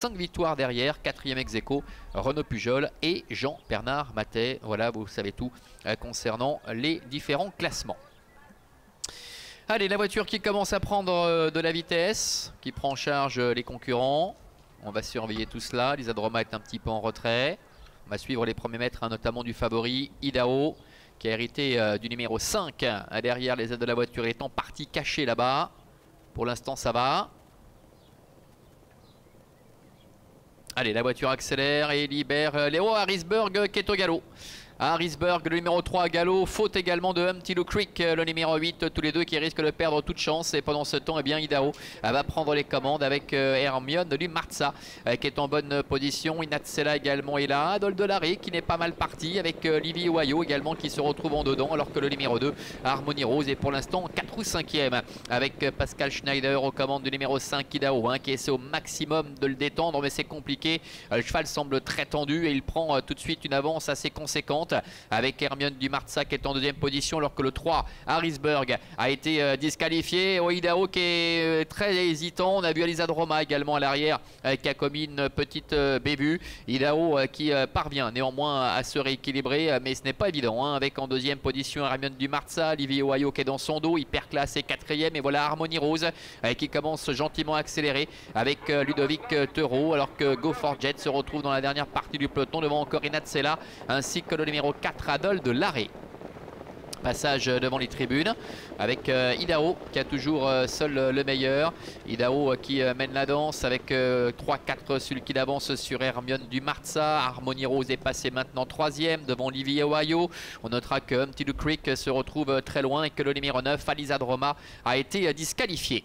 5 victoires derrière, 4e ex-aequo, Renaud Pujol et Jean-Bernard Matet. Voilà, vous savez tout concernant les différents classements. Allez, la voiture qui commence à prendre de la vitesse, qui prend en charge les concurrents. On va surveiller tout cela. L'Isadroma est un petit peu en retrait. On va suivre les premiers mètres, notamment du favori Idaho, qui a hérité du numéro 5. Derrière, les aides de la voiture étant partie cachée là-bas. Pour l'instant, ça va. Allez, la voiture accélère et libère Léo Harrisburg qui est au galop. Harrisburg, le numéro 3 à galop, faute également de Humpty Creek, le numéro 8, tous les deux qui risquent de perdre toute chance. Et pendant ce temps, eh bien, Idaho va prendre les commandes avec Hermione du Marza qui est en bonne position. Inatsela également est là. Adol Delaré qui n'est pas mal parti avec Livy Oyo également qui se retrouve en dedans. Alors que le numéro 2, Harmony Rose, est pour l'instant 4 ou 5e avec Pascal Schneider aux commandes du numéro 5 Idaho qui essaie au maximum de le détendre, mais c'est compliqué. Le cheval semble très tendu et il prend tout de suite une avance assez conséquente avec Hermione du Marza qui est en deuxième position, alors que le 3 Harrisburg a été disqualifié. Idaho qui est très hésitant. On a vu L'Isadroma également à l'arrière qui a commis une petite bévue. Idaho qui parvient néanmoins à se rééquilibrer, mais ce n'est pas évident avec en deuxième position Hermione du Marza, Livy Oyo qui est dans son dos, Hyperclass est 4e, et voilà Harmony Rose qui commence gentiment à accélérer avec Ludovic Theroux, alors que Go for Jet se retrouve dans la dernière partie du peloton devant encore Inatsela ainsi que le numéro 4 Adol Delaré. Passage devant les tribunes avec Idaho qui a toujours seul le meilleur. Idaho qui mène la danse avec 3-4 celui qui avance sur Hermione du Marza. Harmony Rose est passé maintenant 3e devant Livy Oyo. On notera que Humpty Creek se retrouve très loin et que le numéro 9 L'Isadroma a été disqualifié.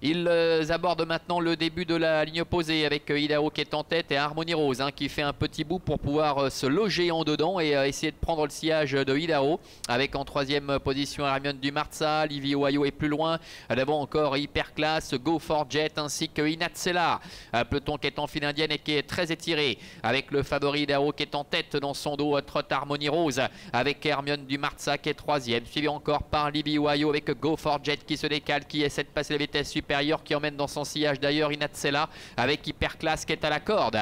Ils abordent maintenant le début de la ligne opposée avec Idaho qui est en tête et Harmony Rose qui fait un petit bout pour pouvoir se loger en dedans et essayer de prendre le sillage de Idaho, avec en 3e position Hermione du Marza. Livy Oyo est plus loin, devant encore Hyperclass, Go for Jet ainsi que Inatsela. Un peloton qui est en file indienne et qui est très étiré avec le favori Idaho qui est en tête dans son dos, trotte Harmony Rose avec Hermione du Marza qui est 3e, suivi encore par Livy Oyo avec Go for Jet qui se décale, qui essaie de passer la vitesse supérieure, qui emmène dans son sillage d'ailleurs Inatsela avec Hyperclass qui est à la corde.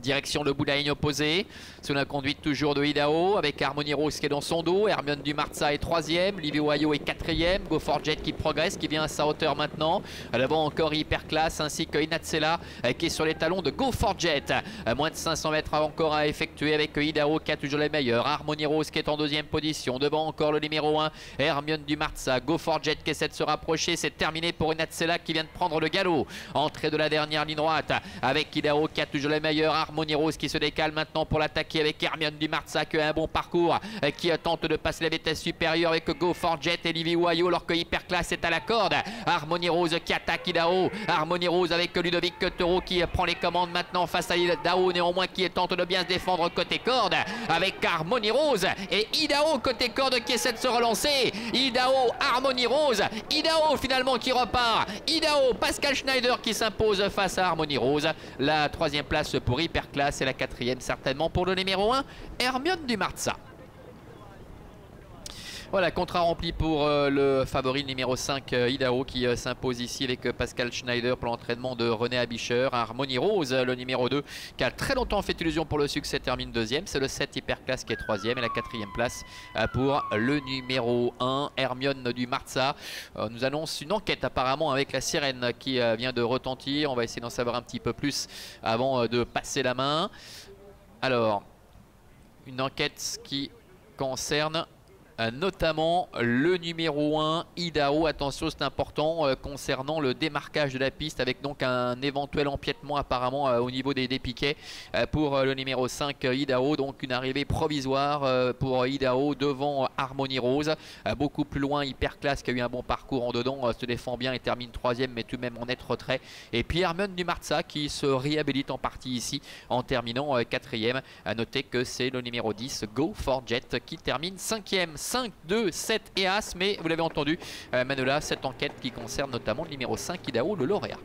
Direction le bout de la ligne opposée, sous la conduite toujours de Idaho, avec Harmony Rose qui est dans son dos. Hermione du Marza est 3e, Livy Oyo est 4e, Go for Jet qui progresse, qui vient à sa hauteur maintenant. Devant encore Hyperclass ainsi que Inatsela qui est sur les talons de Go for Jet. Moins de 500 mètres encore à effectuer avec Idaho qui a toujours les meilleurs. Harmony Rose qui est en 2e position, devant encore le numéro 1 Hermione du Marza. Go for Jet qui essaie de se rapprocher, c'est terminé pour Inatsela qui vient de prendre le galop. Entrée de la dernière ligne droite avec Idaho qui a toujours les meilleurs. Harmony Rose qui se décale maintenant pour l'attaquer avec Hermione du Marza qui a un bon parcours, qui tente de passer la vitesse supérieure avec Go for Jet et Livy Oyo, alors que Hyperclass est à la corde. Harmony Rose qui attaque Idaho. Harmony Rose avec Ludovic Theroux qui prend les commandes maintenant face à Idaho, néanmoins qui tente de bien se défendre côté corde avec Harmony Rose et Idaho côté corde qui essaie de se relancer. Idaho, Harmony Rose, Idaho finalement qui repart. Idaho, Pascal Schneider qui s'impose face à Harmony Rose. La 3e place pour Hyperclass et la 4e certainement pour le numéro 1 Hermione du Marza. Voilà, contrat rempli pour le favori numéro 5 Idaho qui s'impose ici avec Pascal Schneider pour l'entraînement de René Abischer. Harmony Rose, le numéro 2 qui a très longtemps fait illusion pour le succès, termine 2e. C'est le 7 Hyperclass qui est 3e et la 4e place pour le numéro 1 Hermione du Marza. Nous annonce une enquête apparemment avec la sirène qui vient de retentir. On va essayer d'en savoir un petit peu plus avant de passer la main. Alors, une enquête qui concerne notamment le numéro 1 Idaho. Attention, c'est important concernant le démarquage de la piste, avec donc un éventuel empiètement apparemment au niveau des piquets pour le numéro 5 Idaho. Donc une arrivée provisoire pour Idaho devant Harmony Rose. Beaucoup plus loin Hyperclass qui a eu un bon parcours en dedans, se défend bien et termine 3e, mais tout de même en net retrait. Et puis Hermione du Marza qui se réhabilite en partie ici en terminant 4e. À noter que c'est le numéro 10 Go for Jet qui termine 5e. 5, 2, 7 et As, mais vous l'avez entendu, Manola, cette enquête qui concerne notamment le numéro 5 Idaho, le lauréat.